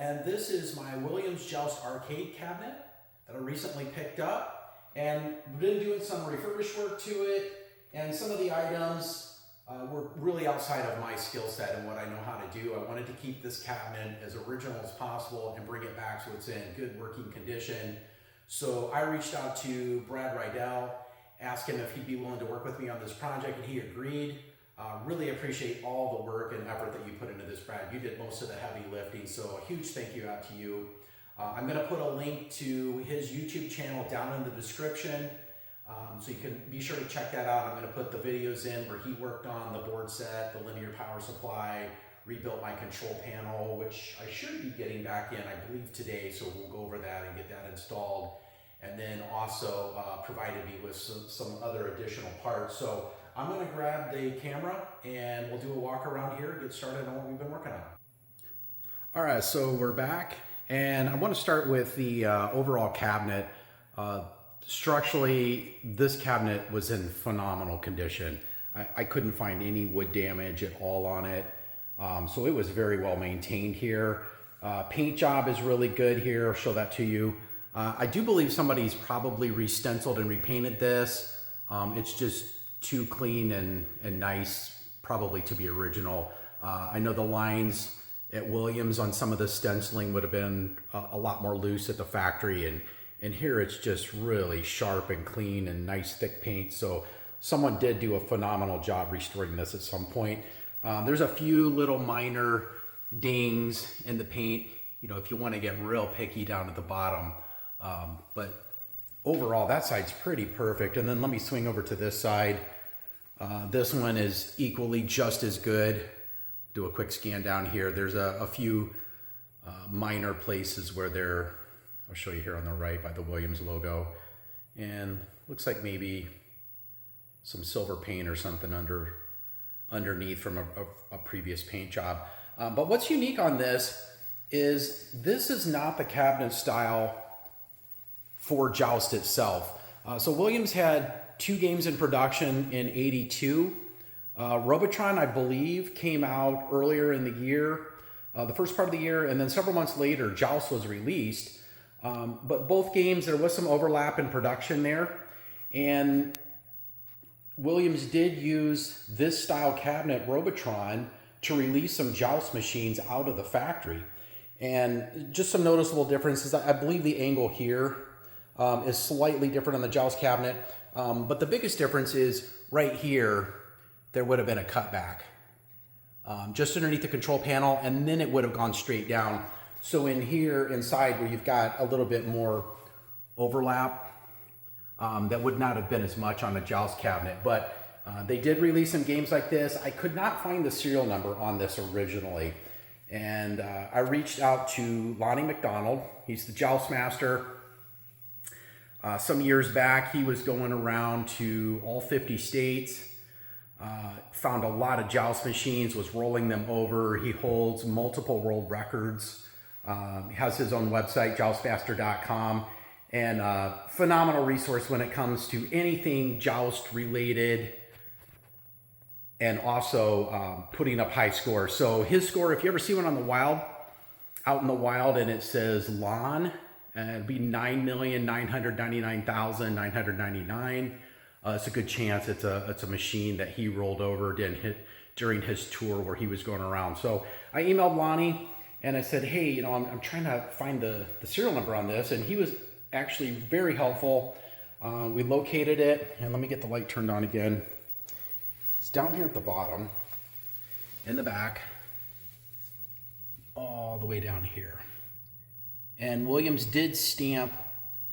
and this is my Williams Joust arcade cabinet that I recently picked up, and been doing some refurbish work to it, and some of the items were really outside of my skill set and what I know how to do. I wanted to keep this cabinet as original as possible and bring it back so it's in good working condition. So I reached out to Brad Rydell, asked him if he'd be willing to work with me on this project, and he agreed. Really appreciate all the work and effort that you put into this, Brad. You did most of the heavy lifting, so a huge thank you out to you. I'm going to put a link to his YouTube channel down in the description, so you can be sure to check that out. I'm going to put the videos in where he worked on the board set, the linear power supply, rebuilt my control panel, which I should be getting back in, I believe, today, so we'll go over that and get that installed. And then also provided me with some other additional parts. So I'm gonna grab the camera and we'll do a walk around here, get started on what we've been working on. All right, so we're back, and I want to start with the overall cabinet. Structurally, this cabinet was in phenomenal condition. I couldn't find any wood damage at all on it. So it was very well maintained here. Paint job is really good here. I'll show that to you. I do believe somebody's probably re-stenciled and repainted this. It's just too clean and nice, probably to be original. I know the lines at Williams on some of the stenciling would have been a lot more loose at the factory, and here it's just really sharp and clean and nice thick paint. So someone did do a phenomenal job restoring this at some point. There's a few little minor dings in the paint, you know, if you want to get real picky down at the bottom. But overall, that side's pretty perfect. And then let me swing over to this side. This one is equally just as good. Do a quick scan down here. There's a few minor places where I'll show you here on the right by the Williams logo. And looks like maybe some silver paint or something underneath from a previous paint job. But what's unique on this is not the cabinet style for Joust itself. So Williams had 2 games in production in '82. Robotron, I believe, came out earlier in the year, the first part of the year, and then several months later, Joust was released. But both games, there was some overlap in production there, and Williams did use this style cabinet, Robotron, to release some Joust machines out of the factory. And just some noticeable differences. I believe the angle here is slightly different on the Joust cabinet, but the biggest difference is right here, there would have been a cutback just underneath the control panel, and then it would have gone straight down. So in here inside where you've got a little bit more overlap, that would not have been as much on the Joust cabinet, but they did release some games like this. I could not find the serial number on this originally, and I reached out to Lonnie McDonald. He's the Joust master. Some years back, he was going around to all 50 states, found a lot of Joust machines, was rolling them over. He holds multiple world records. He has his own website, joustmaster.com, and phenomenal resource when it comes to anything Joust related, and also putting up high scores. So his score, if you ever see one on the wild, out in the wild, and it says LON, it'd be 9,999,999. It's a good chance it's a machine that he rolled over during his tour where he was going around. So I emailed Lonnie and I said, hey, you know, I'm trying to find the serial number on this, and he was actually very helpful. We located it, and let me get the light turned on again. It's down here at the bottom, in the back, all the way down here. And Williams did stamp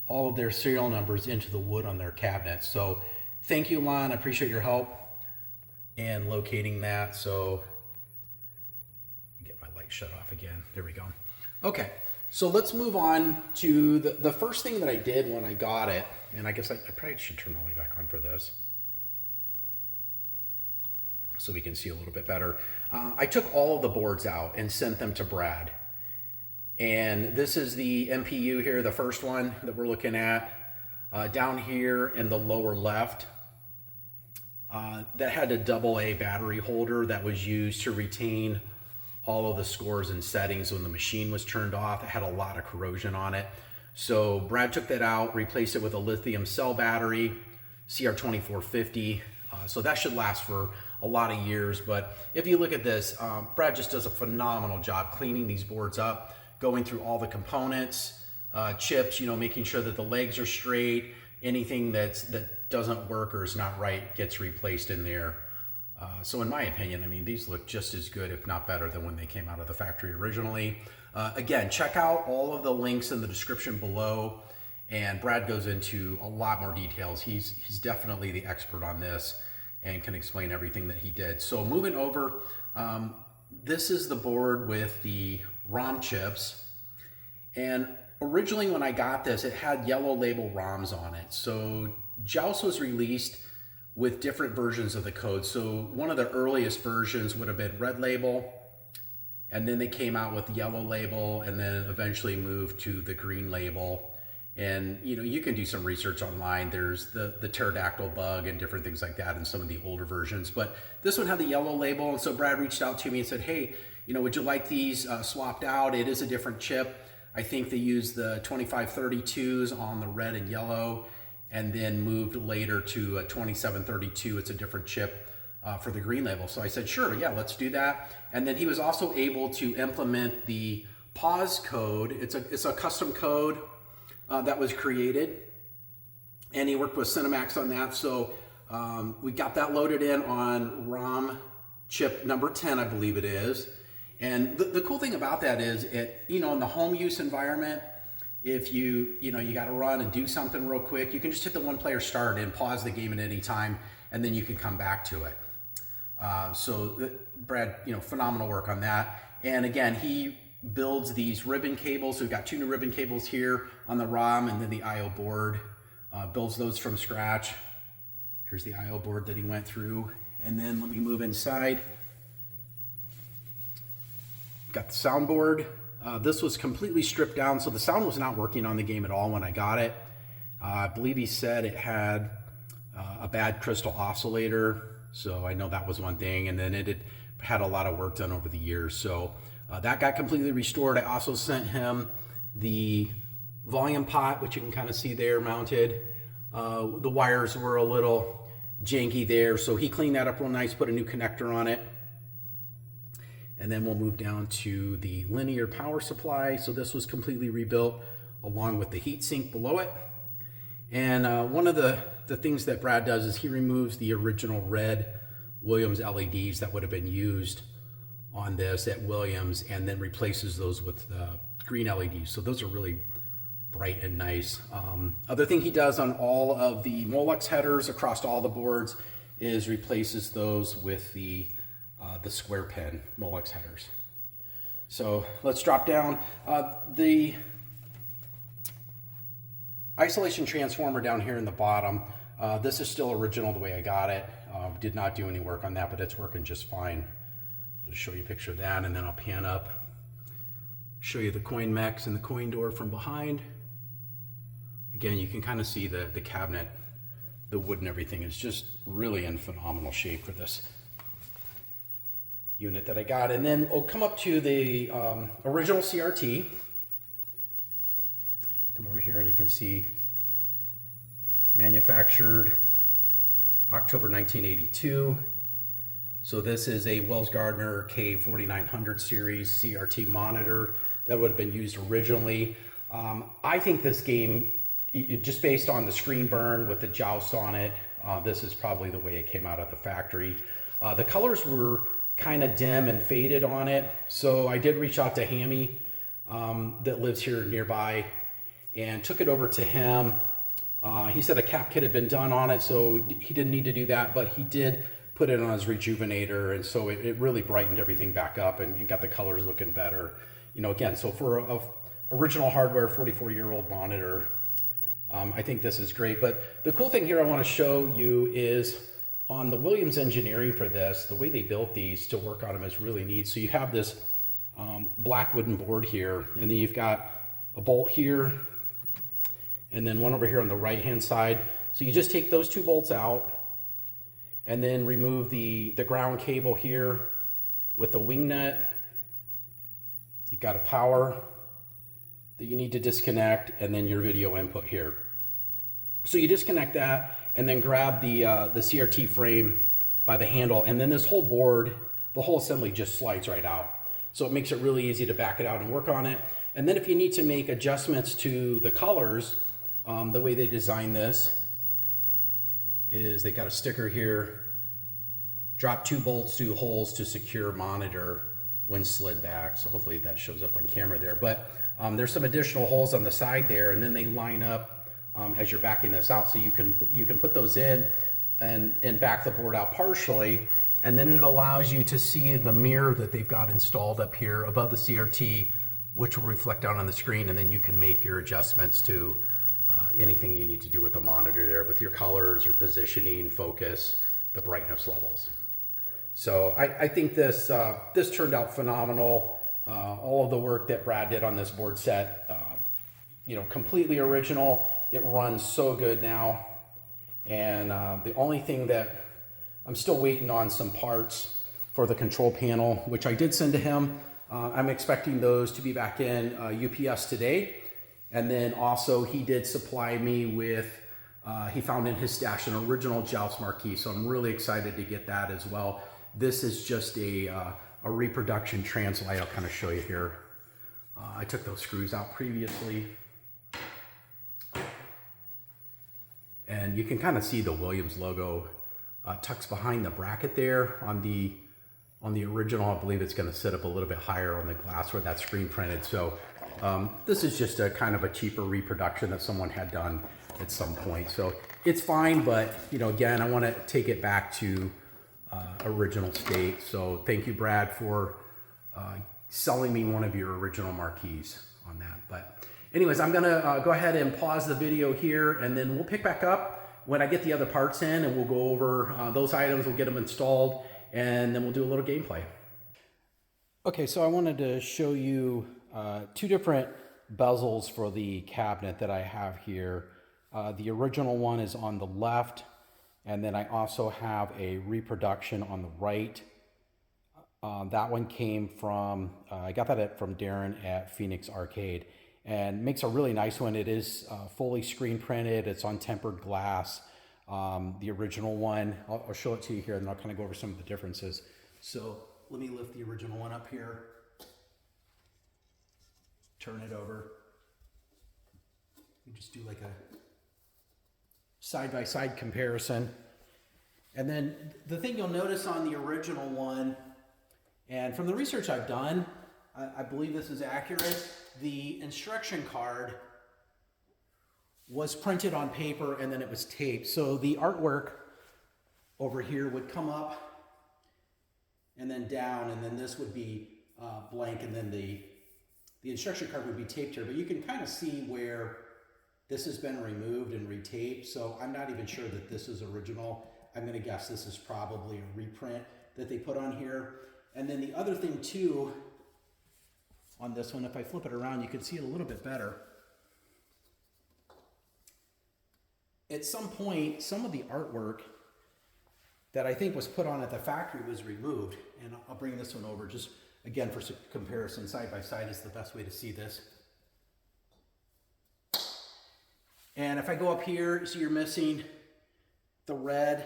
all of their serial numbers into the wood on their cabinets. So thank you, Lon. I appreciate your help in locating that. So get my light shut off again. There we go. Okay, so let's move on to the first thing that I did when I got it. And I guess I probably should turn the light back on for this so we can see a little bit better. I took all of the boards out and sent them to Brad. And this is the MPU here, the first one that we're looking at. Down here in the lower left, that had a AA battery holder that was used to retain all of the scores and settings when the machine was turned off. It had a lot of corrosion on it. So Brad took that out, replaced it with a lithium cell battery, CR2450. So that should last for a lot of years. But if you look at this, Brad just does a phenomenal job cleaning these boards up, going through all the components, chips, making sure that the legs are straight. Anything that doesn't work or is not right gets replaced in there. So in my opinion, I mean, these look just as good, if not better, than when they came out of the factory originally. Again, check out all of the links in the description below, and Brad goes into a lot more details. He's definitely the expert on this and can explain everything that he did. So moving over, this is the board with the ROM chips, and originally when I got this, it had yellow label ROMs on it. So Joust was released with different versions of the code. So one of the earliest versions would have been red label, and then they came out with yellow label, and then eventually moved to the green label. And you can do some research online. There's the pterodactyl bug and different things like that in some of the older versions. But this one had the yellow label, and so Brad reached out to me and said, hey, would you like these swapped out? It is a different chip. I think they use the 2532s on the red and yellow, and then moved later to a 2732. It's a different chip for the green label. So I said, sure, yeah, let's do that. And then he was also able to implement the pause code. It's a custom code that was created, and he worked with Cinemax on that. So we got that loaded in on ROM chip number 10, I believe it is. And the cool thing about that is, in the home use environment, if you got to run and do something real quick, you can just hit the one player start and pause the game at any time, and then you can come back to it. So Brad, phenomenal work on that. And again, he builds these ribbon cables. So we've got 2 new ribbon cables here on the ROM, and then the IO board, builds those from scratch. Here's the IO board that he went through. And then let me move inside. Got the soundboard. This was completely stripped down, so the sound was not working on the game at all when I got it. I believe he said it had a bad crystal oscillator, so I know that was one thing, and then it had a lot of work done over the years, so that got completely restored. I also sent him the volume pot, which you can kind of see there mounted. The wires were a little janky there, so he cleaned that up real nice, put a new connector on it. And then we'll move down to the linear power supply. So this was completely rebuilt along with the heat sink below it. And one of the things that Brad does is he removes the original red Williams LEDs that would have been used on this at Williams, and then replaces those with green LEDs. So those are really bright and nice. Other thing he does on all of the Molex headers across all the boards is replaces those with the square pin Molex headers. So let's drop down. The isolation transformer down here in the bottom, this is still original the way I got it. Did not do any work on that, but it's working just fine. So show you a picture of that, and then I'll pan up, show you the coin mechs and the coin door from behind. Again, you can kind of see the cabinet, the wood and everything is just really in phenomenal shape for this unit that I got. And then we'll come up to the original CRT. Come over here and you can see manufactured October 1982. So this is a Wells Gardner K4900 series CRT monitor that would have been used originally. I think this game, just based on the screen burn with the Joust on it, this is probably the way it came out of the factory. The colors were kind of dim and faded on it, so I did reach out to Hammy that lives here nearby and took it over to him. He said a cap kit had been done on it, so he didn't need to do that, but he did put it on his rejuvenator, and so it really brightened everything back up and got the colors looking better. Again, so for a original hardware 44-year-old monitor, I think this is great. But the cool thing here I want to show you is on the Williams engineering for this, the way they built these to work on them is really neat. So you have this black wooden board here, and then you've got a bolt here, and then one over here on the right-hand side. So you just take those 2 bolts out, and then remove the ground cable here with the wing nut, You've got a power that you need to disconnect, and then your video input here. So you disconnect that and then grab the CRT frame by the handle, and then this whole board, the whole assembly just slides right out. So it makes it really easy to back it out and work on it. And then if you need to make adjustments to the colors, the way they design this is they got a sticker here, drop 2 bolts through holes to secure monitor when slid back. So hopefully that shows up on camera there. But there's some additional holes on the side there, and then they line up as you're backing this out. So you can put those in and back the board out partially. And then it allows you to see the mirror that they've got installed up here above the CRT, which will reflect down on the screen. And then you can make your adjustments to anything you need to do with the monitor there, with your colors, your positioning, focus, the brightness levels. So I think this turned out phenomenal. All of the work that Brad did on this board set, completely original. It runs so good now. And the only thing that I'm still waiting on some parts for the control panel, which I did send to him. I'm expecting those to be back in UPS today. And then also he did supply me with, he found in his stash an original Joust marquee. So I'm really excited to get that as well. This is just a reproduction translite. I'll kind of show you here. I took those screws out previously. And you can kind of see the Williams logo tucks behind the bracket there on the original. I believe it's going to sit up a little bit higher on the glass where that's screen printed. So this is just a kind of a cheaper reproduction that someone had done at some point. So it's fine, but again, I want to take it back to original state. So thank you, Brad, for selling me one of your original marquees on that. But anyways, I'm gonna go ahead and pause the video here, and then we'll pick back up when I get the other parts in, and we'll go over those items, we'll get them installed, and then we'll do a little gameplay. Okay, so I wanted to show you 2 different bezels for the cabinet that I have here. The original one is on the left, and then I also have a reproduction on the right. That one came from, I got that from Darren at Phoenix Arcade, and makes a really nice one. It is fully screen printed. It's on tempered glass. The original one, I'll show it to you here, and then I'll kind of go over some of the differences. So let me lift the original one up here. Turn it over. We just do like a side-by-side comparison. And then the thing you'll notice on the original one, and from the research I've done, I believe this is accurate, the instruction card was printed on paper and then it was taped. So the artwork over here would come up and then down, and then this would be blank, and then the instruction card would be taped here. But you can kind of see where this has been removed and retaped. So I'm not even sure that this is original. I'm gonna guess this is probably a reprint that they put on here. And then the other thing too, on this one, if I flip it around, you can see it a little bit better. At some point, some of the artwork that I think was put on at the factory was removed. And I'll bring this one over just, again, for comparison. Side by side is the best way to see this. And if I go up here, so you're missing the red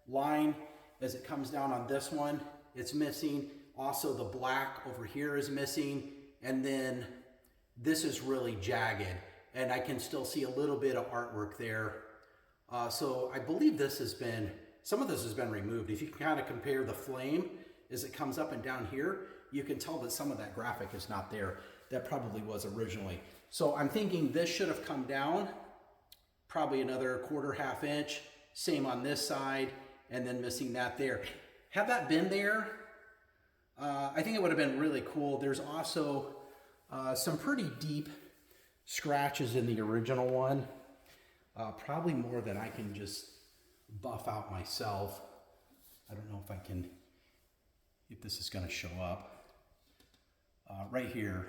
line as it comes down on this one. It's missing. Also, the black over here is missing. And then this is really jagged, and I can still see a little bit of artwork there. So I believe this has been, some of this has been removed. If you can kind of compare the flame as it comes up and down here, you can tell that some of that graphic is not there. That probably was originally. So I'm thinking this should have come down probably another 1/4 inch. Same on this side, and then missing that there. Had that been there, I think it would have been really cool. There's also some pretty deep scratches in the original one. Probably more than I can just buff out myself. I don't know if this is going to show up. Right here.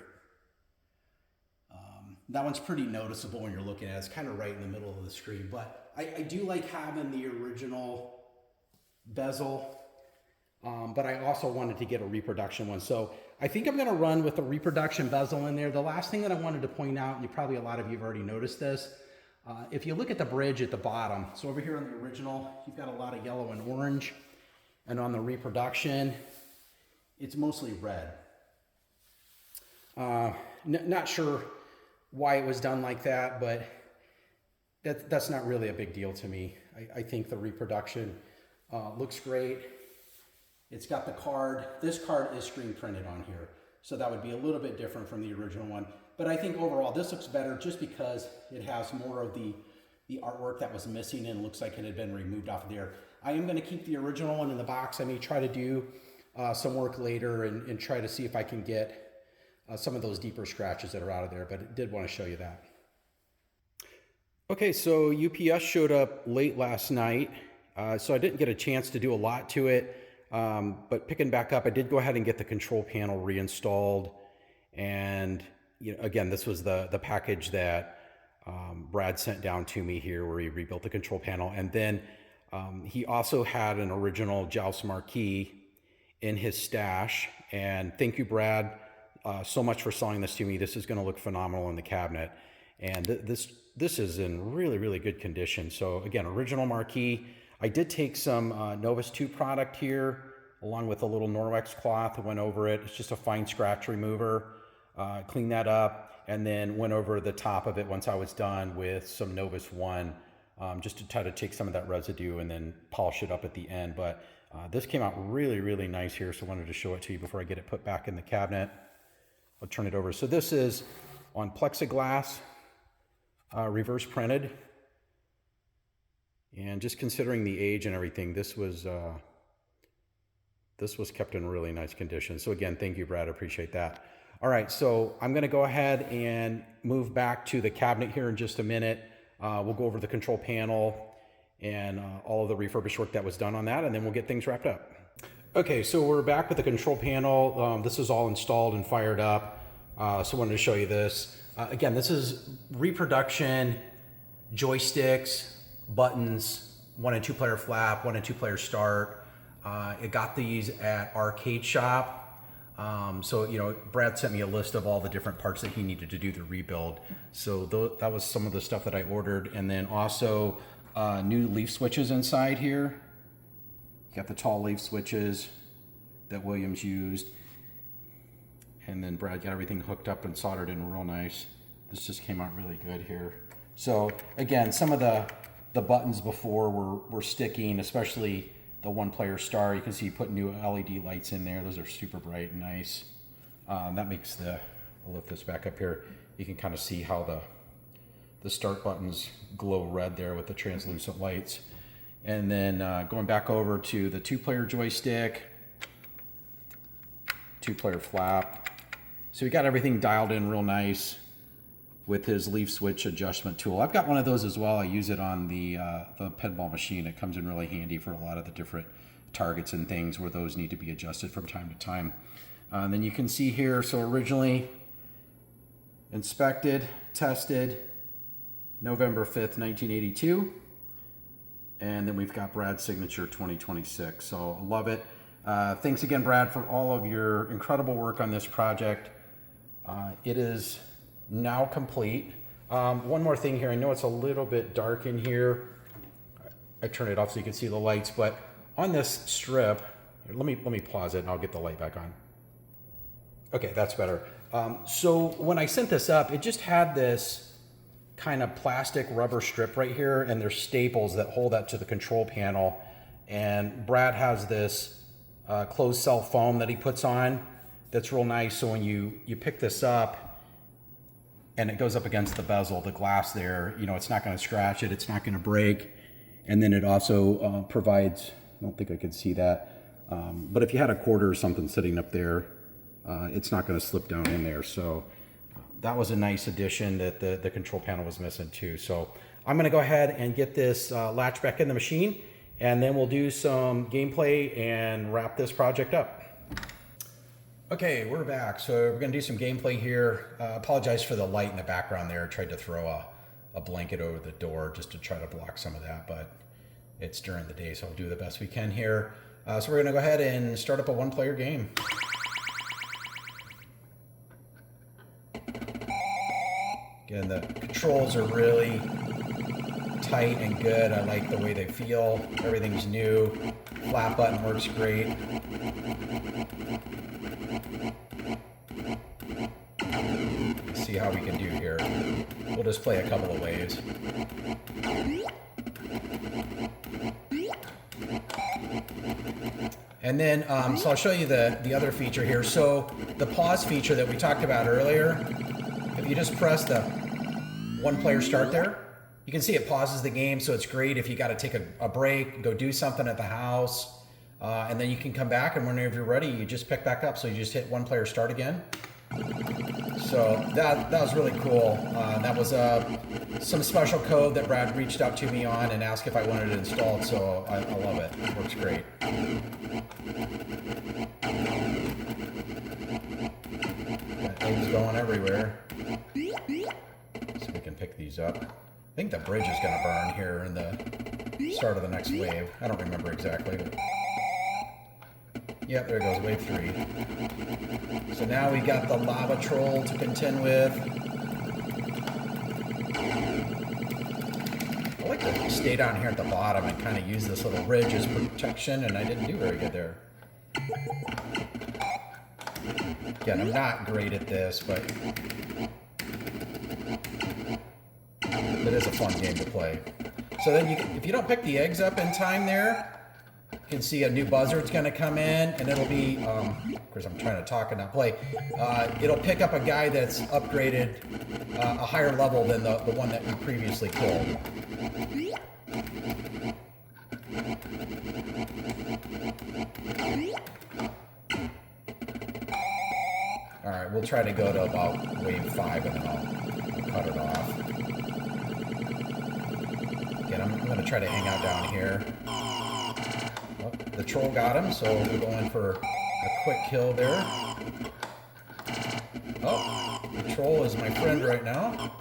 That one's pretty noticeable when you're looking at it. It's kind of right in the middle of the screen. But I do like having the original bezel. But I also wanted to get a reproduction one. So I think I'm gonna run with the reproduction bezel in there. The last thing that I wanted to point out, and a lot of you have already noticed this, if you look at the bridge at the bottom, so over here on the original, you've got a lot of yellow and orange, and on the reproduction, it's mostly red. Not sure why it was done like that, but that's not really a big deal to me. I think the reproduction looks great. It's got the card. This card is screen printed on here, so that would be a little bit different from the original one. But I think overall this looks better just because it has more of the artwork that was missing and looks like it had been removed off of there. I am going to keep the original one in the box. I may try to do some work later and try to see if I can get some of those deeper scratches that are out of there, but I did want to show you that. Okay, so UPS showed up late last night, so I didn't get a chance to do a lot to it, but picking back up, I did go ahead and get the control panel reinstalled, and again, this was the package that Brad sent down to me here where he rebuilt the control panel, and then he also had an original Joust marquee in his stash, and thank you, Brad, so much for selling this to me. This is going to look phenomenal in the cabinet, and this is in really, really good condition. So again, original marquee. I did take some Novus 2 product here along with a little Norwex cloth, went over it. It's just a fine scratch remover. Cleaned that up and then went over the top of it once I was done with some Novus 1 just to try to take some of that residue and then polish it up at the end. But this came out really, really nice here, so I wanted to show it to you before I get it put back in the cabinet. I'll turn it over. So this is on plexiglass, reverse printed. And just considering the age and everything, this was kept in really nice condition. So again, thank you, Brad. I appreciate that. All right, so I'm going to go ahead and move back to the cabinet here in just a minute. We'll go over the control panel and all of the refurbished work that was done on that, and then we'll get things wrapped up. Okay, so we're back with the control panel. This is all installed and fired up. So I wanted to show you this. Again, this is reproduction, joysticks, buttons, 1 and 2 player flap, 1 and 2 player start. It got these at Arcade Shop. So, Brad sent me a list of all the different parts that he needed to do the rebuild. So that was some of the stuff that I ordered. And then also new leaf switches inside here. Got the tall leaf switches that Williams used. And then Brad got everything hooked up and soldered in real nice. This just came out really good here. So again, some of the buttons before were sticking, especially the 1 player star. You can see he put new LED lights in there. Those are super bright and nice. That makes I'll lift this back up here. You can kind of see how the start buttons glow red there with the translucent lights. And then going back over to the 2 player joystick, 2 player flap. So we got everything dialed in real nice with his leaf switch adjustment tool. I've got one of those as well. I use it on the pinball machine. It comes in really handy for a lot of the different targets and things where those need to be adjusted from time to time. And then you can see here, so originally inspected, tested, November 5th, 1982. And then we've got Brad's signature 2026. So I love it. Thanks again, Brad, for all of your incredible work on this project. It is now complete. One more thing here. I know it's a little bit dark in here. I turned it off so you can see the lights, but on this strip, let me pause it and I'll get the light back on. Okay, that's better. So when I sent this up, it just had this kind of plastic rubber strip right here, and there's staples that hold that to the control panel. And Brad has this closed cell foam that he puts on that's real nice. So when you pick this up and it goes up against the bezel, the glass there, it's not going to scratch it, it's not going to break. And then it also provides, I don't think I could see that, but if you had a quarter or something sitting up there, it's not going to slip down in there. So that was a nice addition that the control panel was missing too. So I'm going to go ahead and get this latch back in the machine, and then we'll do some gameplay and wrap this project up. Okay, we're back. So we're going to do some gameplay here. Apologize for the light in the background there. I tried to throw a blanket over the door just to try to block some of that, but it's during the day, so we'll do the best we can here. So we're going to go ahead and start up a 1-player game. Again, the controls are really tight and good. I like the way they feel. Everything's new. Flat button works great. Let's see how we can do here. We'll just play a couple of waves. And then, so I'll show you the other feature here. So the pause feature that we talked about earlier, if you just press the one player start there, you can see it pauses the game. So it's great if you got to take a break, go do something at the house, and then you can come back, and whenever you're ready, you just pick back up. So you just hit one player start again. So that was really cool. That was some special code that Brad reached out to me on and asked if I wanted it installed. So I love it. It works great. Got eggs going everywhere. So we can pick these up. I think the bridge is going to burn here in the start of the next wave. I don't remember exactly, but yep, there goes wave 3. So now we got the lava troll to contend with. I like to stay down here at the bottom and kind of use this little ridge as protection, and I didn't do very good there. Again, I'm not great at this, but it is a fun game to play. So then if you don't pick the eggs up in time there, you can see a new buzzard's going to come in, and it'll be, of course I'm trying to talk and not play, it'll pick up a guy that's upgraded a higher level than the one that we previously killed. Alright, we'll try to go to about wave 5 and then I'll cut it off. Again, I'm going to try to hang out down here. Oh, the troll got him, so we're going for a quick kill there. Oh, the troll is my friend right now.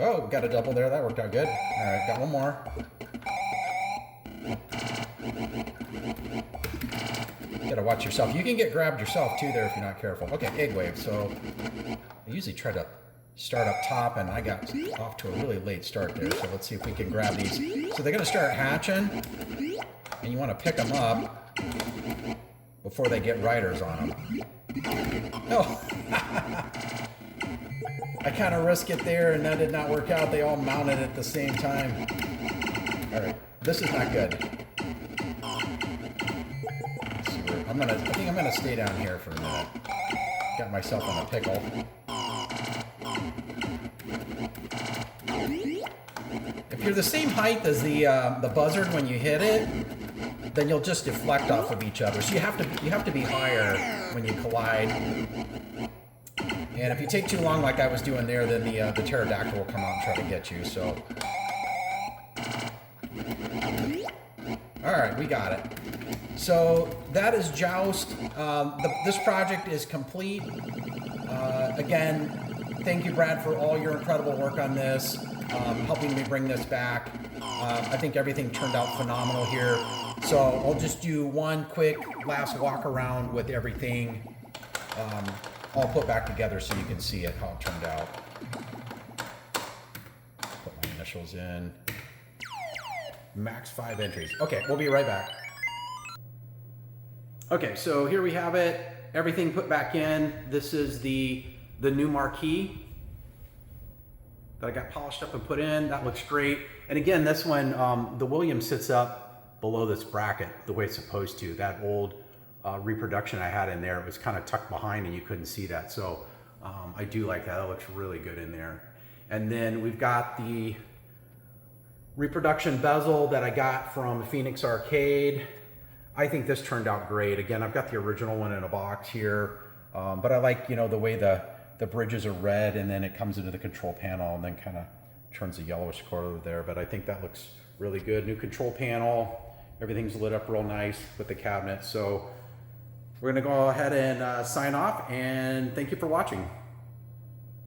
Oh, got a double there. That worked out good. All right, got one more. Gotta watch yourself. You can get grabbed yourself too there if you're not careful. Okay, egg wave. So I usually try to start up top, and I got off to a really late start there. So let's see if we can grab these. So they're gonna start hatching, and you want to pick them up before they get riders on them. Oh. I kind of risked it there, and that did not work out. They all mounted at the same time. All right, this is not good. Let's see where, I think I'm gonna stay down here for a minute. Got myself in a pickle. If you're the same height as the buzzard when you hit it, then you'll just deflect off of each other. So you have to be higher when you collide. And if you take too long like I was doing there, then the pterodactyl will come out and try to get you, so. All right, we got it. So that is Joust. This project is complete. Again, thank you, Brad, for all your incredible work on this, helping me bring this back. I think everything turned out phenomenal here. So I'll just do one quick last walk around with everything. All put back together so you can see it, how it turned out. Put my initials in. Max 5 entries. Okay, we'll be right back. Okay, so here we have it. Everything put back in. This is the new marquee that I got polished up and put in. That looks great. And again, this one, the Williams sits up below this bracket the way it's supposed to. That old reproduction I had in there, it was kind of tucked behind and you couldn't see that. So I do like that. It looks really good in there. And then we've got the reproduction bezel that I got from Phoenix Arcade. I think this turned out great. Again, I've got the original one in a box here, but I like, you know, the way the bridges are red and then it comes into the control panel and then kind of turns a yellowish color there. But I think that looks really good. New control panel. Everything's lit up real nice with the cabinet. So we're going to go ahead and sign off, and thank you for watching.